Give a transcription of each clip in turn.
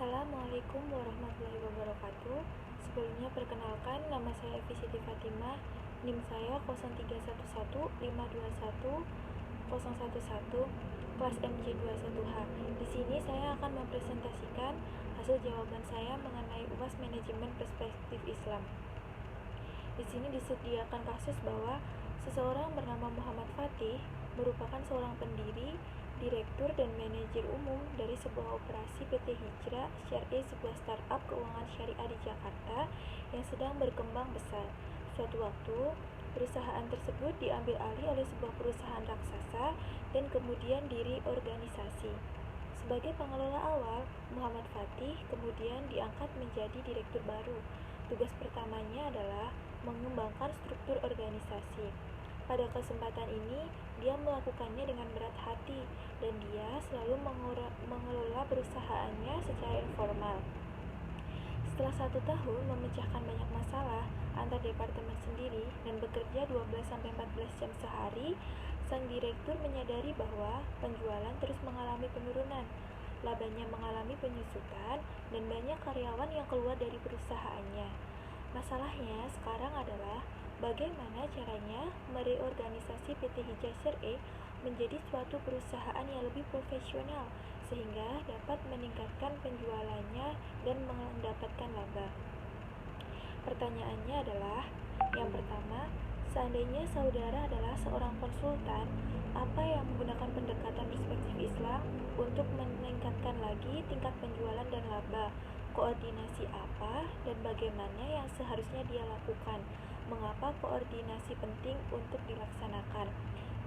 Assalamualaikum warahmatullahi wabarakatuh. Sebelumnya perkenalkan, nama saya Evi Siti Fatimah. NIM saya 0311521011, kelas MC21H. Di sini saya akan mempresentasikan hasil jawaban saya mengenai UAS Manajemen Perspektif Islam. Di sini disediakan kasus bahwa seseorang bernama Muhammad Fatih merupakan seorang pendiri, direktur dan manajer umum dari sebuah operasi PT Hijrah Syariah, sebuah startup keuangan syariah di Jakarta yang sedang berkembang besar. Suatu waktu, perusahaan tersebut diambil alih oleh sebuah perusahaan raksasa dan kemudian direorganisasi. Sebagai pengelola awal, Muhammad Fatih kemudian diangkat menjadi direktur baru. Tugas pertamanya adalah mengembangkan struktur organisasi. Pada kesempatan ini, dia melakukannya dengan berat hati dan dia selalu mengelola perusahaannya secara informal. Setelah 1 tahun memecahkan banyak masalah antar departemen sendiri dan bekerja 12-14 jam sehari, sang direktur menyadari bahwa penjualan terus mengalami penurunan, labanya mengalami penyusutan, dan banyak karyawan yang keluar dari perusahaannya. Masalahnya sekarang adalah bagaimana caranya mereorganisasi PT Hijrah Syariah menjadi suatu perusahaan yang lebih profesional sehingga dapat meningkatkan penjualannya dan mendapatkan laba. Pertanyaannya adalah, yang pertama, seandainya saudara adalah seorang konsultan, apa yang menggunakan pendekatan perspektif Islam untuk meningkatkan lagi tingkat penjualan dan laba? Koordinasi apa dan bagaimana yang seharusnya dia lakukan? Mengapa koordinasi penting untuk dilaksanakan?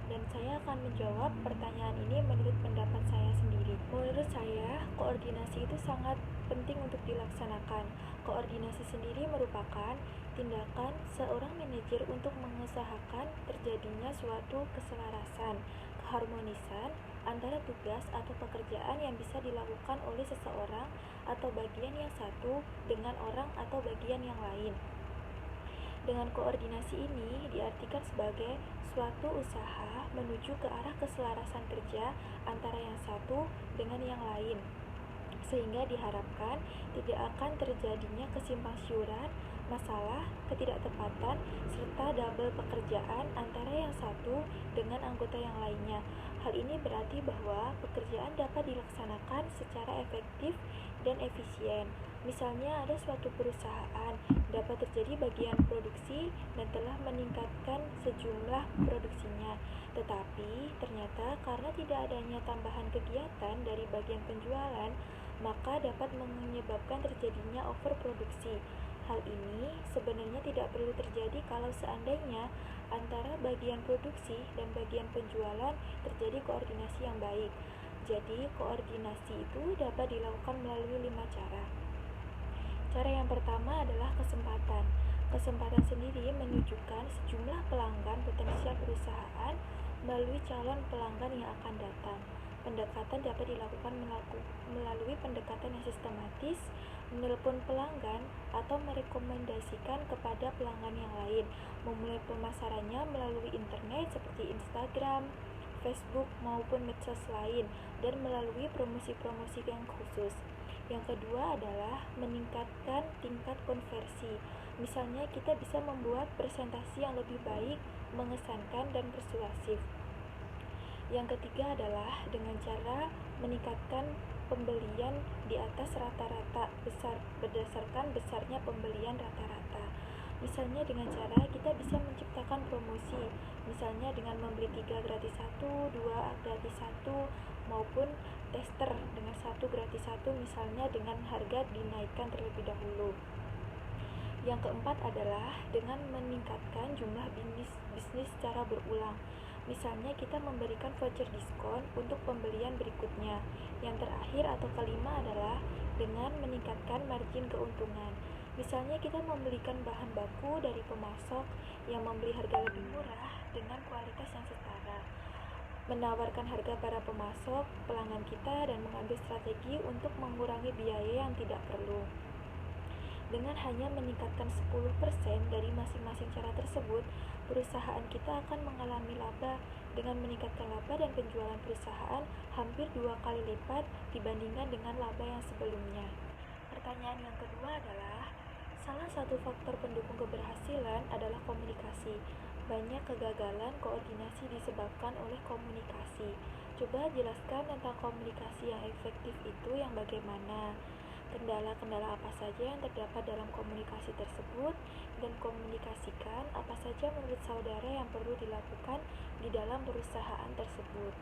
Dan saya akan menjawab pertanyaan ini menurut pendapat saya sendiri. Menurut saya, koordinasi itu sangat penting untuk dilaksanakan. Koordinasi sendiri merupakan tindakan seorang manajer untuk mengusahakan terjadinya suatu keselarasan, keharmonisan antara tugas atau pekerjaan yang bisa dilakukan oleh seseorang atau bagian yang satu dengan orang atau bagian yang lain. Dengan koordinasi ini diartikan sebagai suatu usaha menuju ke arah keselarasan kerja antara yang satu dengan yang lain, sehingga diharapkan tidak akan terjadinya kesimpangsiuran, masalah, ketidaktepatan, serta double pekerjaan antara yang satu dengan anggota yang lainnya. Hal ini berarti bahwa pekerjaan dapat dilaksanakan secara efektif dan efisien. Misalnya ada suatu perusahaan dapat terjadi bagian produksi dan telah meningkatkan sejumlah produksinya. Tetapi ternyata karena tidak adanya tambahan kegiatan dari bagian penjualan, maka dapat menyebabkan terjadinya overproduksi. Hal ini sebenarnya tidak perlu terjadi kalau seandainya antara bagian produksi dan bagian penjualan terjadi koordinasi yang baik. Jadi, koordinasi itu dapat dilakukan melalui 5 cara. Cara yang pertama adalah kesempatan. Kesempatan sendiri menunjukkan sejumlah pelanggan potensial perusahaan melalui calon pelanggan yang akan datang. Pendekatan dapat dilakukan melalui pendekatan yang sistematis, menelepon pelanggan, atau merekomendasikan kepada pelanggan yang lain, memulai pemasarannya melalui internet seperti Instagram, Facebook, maupun medsos lain, dan melalui promosi-promosi yang khusus. Yang kedua adalah meningkatkan tingkat konversi. Misalnya kita bisa membuat presentasi yang lebih baik, mengesankan, dan persuasif. Yang ketiga adalah dengan cara meningkatkan pembelian di atas rata-rata besar berdasarkan besarnya pembelian rata-rata. Misalnya dengan cara kita bisa menciptakan promosi, misalnya dengan membeli 3 gratis 1, 2 gratis 1, maupun tester dengan 1 gratis 1, misalnya dengan harga dinaikkan terlebih dahulu. Yang keempat adalah dengan meningkatkan jumlah bisnis secara berulang. Misalnya kita memberikan voucher diskon untuk pembelian berikutnya. Yang terakhir atau kelima adalah dengan meningkatkan margin keuntungan. Misalnya kita membelikan bahan baku dari pemasok yang membeli harga lebih murah dengan kualitas yang setara, menawarkan harga para pemasok, pelanggan kita, dan mengambil strategi untuk mengurangi biaya yang tidak perlu. Dengan hanya meningkatkan 10% dari masing-masing cara tersebut, perusahaan kita akan mengalami laba dengan meningkatkan laba dan penjualan perusahaan hampir 2 kali lipat dibandingkan dengan laba yang sebelumnya. Pertanyaan yang kedua adalah, salah satu faktor pendukung keberhasilan adalah komunikasi. Banyak kegagalan koordinasi disebabkan oleh komunikasi. Coba jelaskan tentang komunikasi yang efektif itu yang bagaimana. Kendala-kendala apa saja yang terdapat dalam komunikasi tersebut, dan komunikasikan apa saja menurut saudara yang perlu dilakukan di dalam perusahaan tersebut.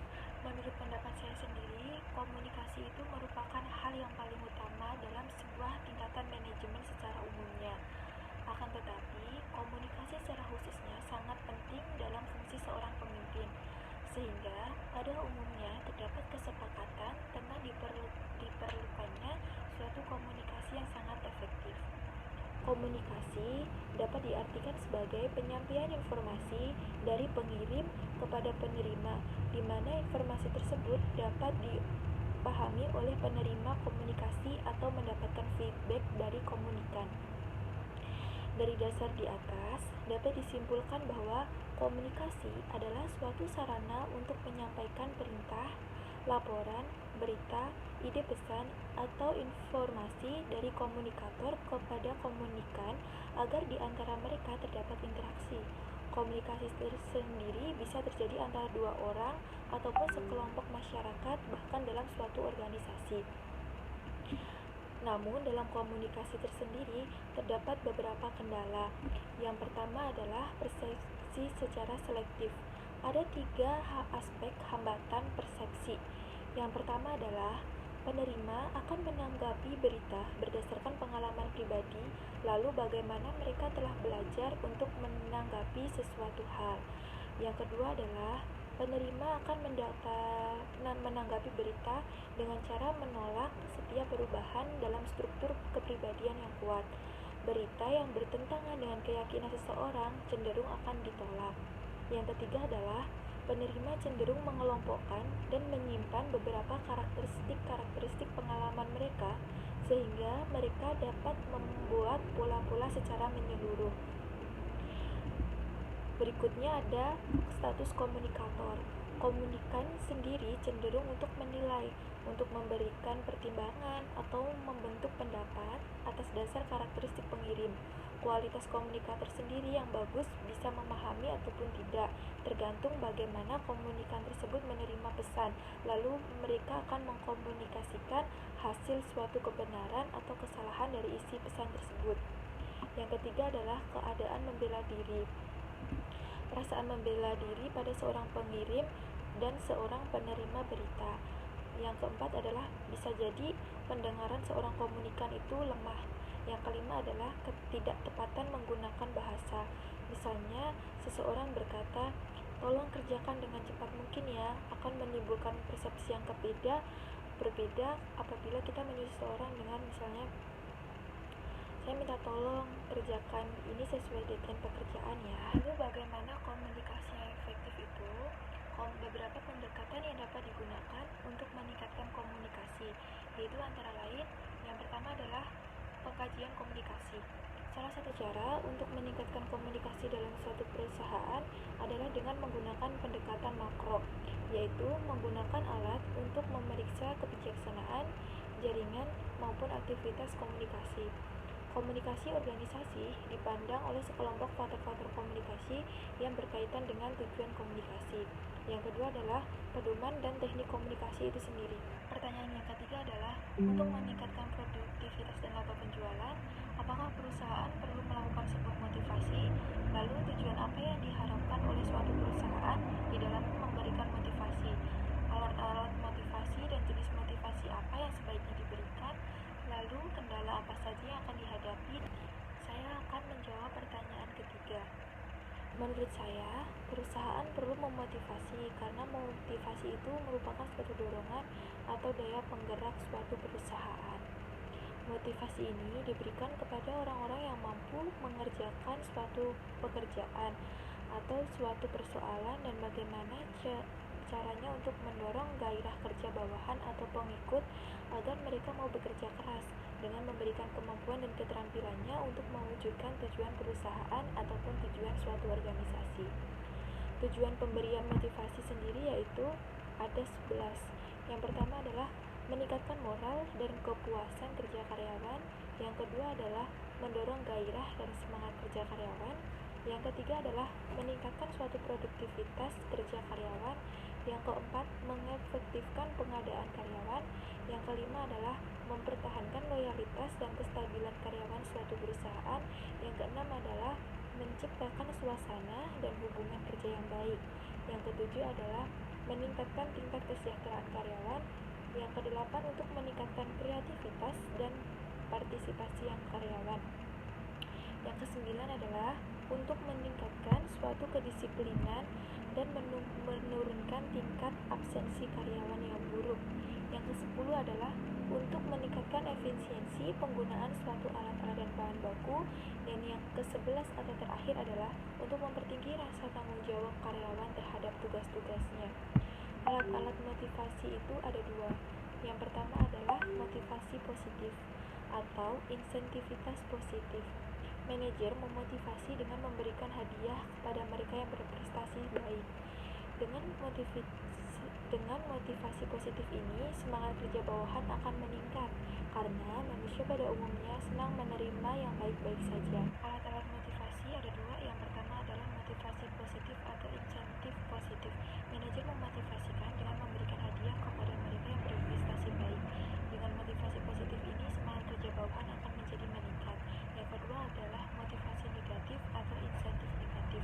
Menurut pendapat saya sendiri, komunikasi itu merupakan hal yang paling utama dalam sebuah tingkatan manajemen secara umumnya. Akan tetapi, komunikasi secara khususnya sangat penting dalam fungsi seorang pemimpin, sehingga pada umumnya terdapat kesepakatan tentang diperlukannya suatu komunikasi yang sangat efektif. Komunikasi dapat diartikan sebagai penyampaian informasi dari pengirim kepada penerima, di mana informasi tersebut dapat dipahami oleh penerima komunikasi atau mendapatkan feedback dari komunikan. Dari dasar di atas, dapat disimpulkan bahwa komunikasi adalah suatu sarana untuk menyampaikan perintah, laporan, berita, ide pesan, atau informasi dari komunikator kepada komunikan agar di antara mereka terdapat interaksi. Komunikasi tersendiri bisa terjadi antara dua orang ataupun sekelompok masyarakat, bahkan dalam suatu organisasi. Namun, dalam komunikasi tersendiri terdapat beberapa kendala. Yang pertama adalah persepsi secara selektif. Ada 3 aspek hambatan persepsi. Yang pertama adalah penerima akan menanggapi berita berdasarkan pengalaman pribadi, lalu bagaimana mereka telah belajar untuk menanggapi sesuatu hal. Yang kedua adalah penerima akan menanggapi berita dengan cara menolak setiap perubahan dalam struktur kepribadian yang kuat. Berita yang bertentangan dengan keyakinan seseorang cenderung akan ditolak. Yang ketiga adalah penerima cenderung mengelompokkan dan menyimpan beberapa karakteristik pengalaman mereka, sehingga mereka dapat membuat pola-pola secara menyeluruh. Berikutnya ada status komunikator. Komunikan sendiri cenderung untuk menilai, untuk memberikan pertimbangan, atau membentuk pendapat atas dasar karakteristik pengirim. Kualitas komunikator sendiri yang bagus bisa memahami ataupun tidak, tergantung bagaimana komunikan tersebut menerima pesan, lalu mereka akan mengkomunikasikan hasil suatu kebenaran atau kesalahan dari isi pesan tersebut. Yang ketiga adalah keadaan membela diri. Perasaan membela diri pada seorang pengirim dan seorang penerima berita. Yang keempat adalah bisa jadi pendengaran seorang komunikan itu lemah. Yang kelima adalah ketidaktepatan menggunakan bahasa. Misalnya, seseorang berkata, "Tolong kerjakan dengan cepat mungkin ya," akan menimbulkan persepsi yang berbeda apabila kita menyuruh seseorang dengan misalnya, "Saya minta tolong kerjakan ini sesuai deadline pekerjaan ya." Lalu bagaimana komunikasi yang efektif itu? Beberapa pendekatan yang dapat digunakan untuk meningkatkan komunikasi, yaitu antara lain, yang pertama adalah pengkajian komunikasi. Salah satu cara untuk meningkatkan komunikasi dalam suatu perusahaan adalah dengan menggunakan pendekatan makro, yaitu menggunakan alat untuk memeriksa kebijaksanaan, jaringan, maupun aktivitas komunikasi. Komunikasi organisasi dipandang oleh sekelompok faktor-faktor komunikasi yang berkaitan dengan tujuan komunikasi. Yang kedua adalah pedoman dan teknik komunikasi itu sendiri. Pertanyaan yang ketiga adalah, untuk meningkatkan produktivitas dan laba penjualan, apakah perusahaan perlu melakukan sebuah motivasi? Lalu tujuan apa yang diharapkan oleh suatu perusahaan di dalam memberikan motivasi? Alat-alat motivasi dan jenis motivasi apa yang sebaiknya diberikan? Lalu kendala apa saja yang akan dihadapi? Saya akan menjawab pertanyaan ketiga. Menurut saya, perusahaan perlu memotivasi karena motivasi itu merupakan suatu dorongan atau daya penggerak suatu perusahaan. Motivasi ini diberikan kepada orang-orang yang mampu mengerjakan suatu pekerjaan atau suatu persoalan, dan bagaimana caranya untuk mendorong gairah kerja bawahan atau pengikut agar mereka mau bekerja keras dengan memberikan kemampuan dan keterampilannya untuk mewujudkan tujuan perusahaan ataupun tujuan suatu organisasi. Tujuan pemberian motivasi sendiri yaitu ada 11. Yang pertama adalah meningkatkan moral dan kepuasan kerja karyawan. Yang kedua adalah mendorong gairah dan semangat kerja karyawan. Yang ketiga adalah meningkatkan suatu produktivitas kerja karyawan. Yang keempat, mengefektifkan pengadaan karyawan. Yang kelima adalah mempertahankan loyalitas dan kestabilan karyawan suatu perusahaan. Yang keenam adalah menciptakan suasana dan hubungan kerja yang baik. Yang ketujuh adalah meningkatkan tingkat kesejahteraan karyawan. Yang kedelapan, untuk meningkatkan kreativitas dan partisipasi yang karyawan. Yang kesembilan adalah untuk meningkatkan suatu kedisiplinan dan menurunkan tingkat absensi karyawan yang buruk. Yang kesepuluh adalah untuk meningkatkan efisiensi penggunaan suatu alat-alat dan bahan baku. Dan yang ke-11 atau terakhir adalah untuk mempertinggi rasa tanggung jawab karyawan terhadap tugas-tugasnya. Alat-alat motivasi itu ada dua. Yang pertama adalah motivasi positif atau insentivitas positif. Manajer memotivasi dengan memberikan hadiah kepada mereka yang berprestasi baik. Dengan motivasi positif ini, semangat kerja bawahan akan meningkat karena manusia pada umumnya senang menerima yang baik-baik saja. Alat-alat motivasi ada dua. Yang pertama adalah motivasi positif atau insentif positif. Manajer memotivasikan dengan memberikan hadiah kepada mereka yang berprestasi baik. Dengan motivasi positif ini, semangat kerja bawahan akan menjadi meningkat. Yang kedua adalah motivasi negatif atau insentif negatif.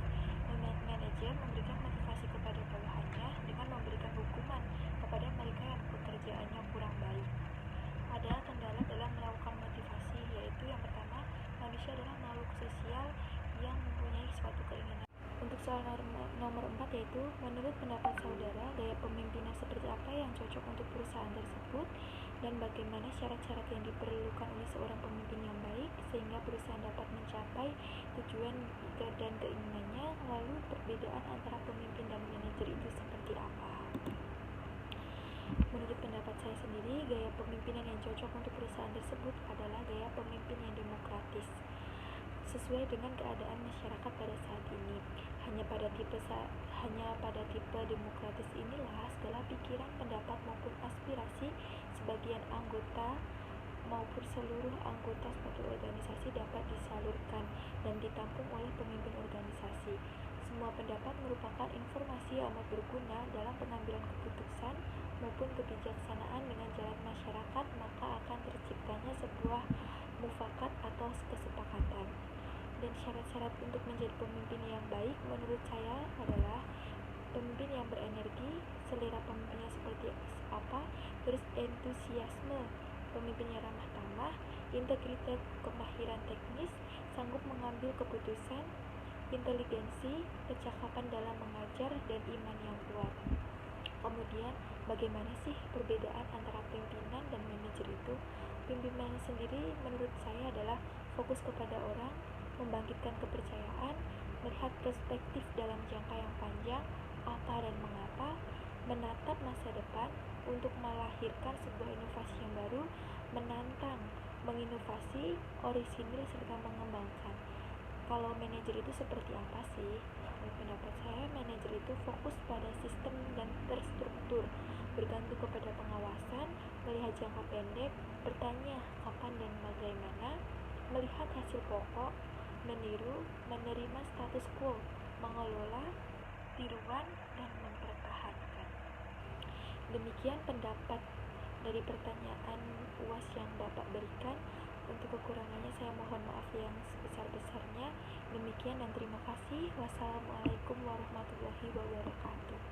Manajer memberikan motivasi kepada bawahannya dengan memberikan hukuman kepada mereka yang pekerjaannya kurang baik. Ada kendala dalam melakukan motivasi, yaitu yang pertama, manusia adalah makhluk sosial yang mempunyai suatu keinginan. Untuk soal nomor 4 yaitu, menurut pendapat saudara, gaya pemimpinan seperti apa yang cocok untuk perusahaan tersebut dan bagaimana syarat-syarat yang diperlukan oleh seorang pemimpin yang baik sehingga perusahaan dapat mencapai tujuan dan keinginannya. Lalu perbedaan antara pemimpin dan manajer itu seperti apa? Menurut pendapat saya sendiri, gaya pemimpinan yang cocok untuk perusahaan tersebut adalah gaya pemimpin yang demokratis, sesuai dengan keadaan masyarakat pada saat ini. Hanya pada tipe demokratis inilah segala pikiran, pendapat maupun aspirasi sebagian anggota maupun seluruh anggota suatu organisasi dapat disalurkan dan ditampung oleh pemimpin organisasi. Semua pendapat merupakan informasi yang amat berguna dalam pengambilan keputusan maupun kebijaksanaan dengan jalan masyarakat, maka akan terciptanya sebuah mufakat atau kesepakatan. Dan syarat-syarat untuk menjadi pemimpin yang baik menurut saya adalah pemimpin yang berenergi, selera pemimpinnya seperti apa, terus entusiasme pemimpinnya ramah tamah, integritas, kemahiran teknis, sanggup mengambil keputusan, inteligensi, kecakapan dalam mengajar, dan iman yang kuat. Kemudian, bagaimana sih perbedaan antara pimpinan dan manajer itu? Pimpinan sendiri menurut saya adalah fokus kepada orang, membangkitkan kepercayaan, melihat perspektif dalam jangka yang panjang, apa dan mengapa, menatap masa depan untuk melahirkan sebuah inovasi yang baru, menantang, menginovasi, orisinil, serta mengembangkan. Kalau manajer itu seperti apa sih? Menurut pendapat saya, manajer itu fokus pada sistem dan terstruktur, bergantung kepada pengawasan, melihat jangka pendek, bertanya kapan dan bagaimana, melihat hasil pokok, meniru, menerima status quo, mengelola, tiruan, dan mempertahankan. Demikian pendapat dari pertanyaan UAS yang Bapak berikan. Untuk kekurangannya saya mohon maaf yang sebesar-besarnya. Demikian dan terima kasih. Wassalamualaikum warahmatullahi wabarakatuh.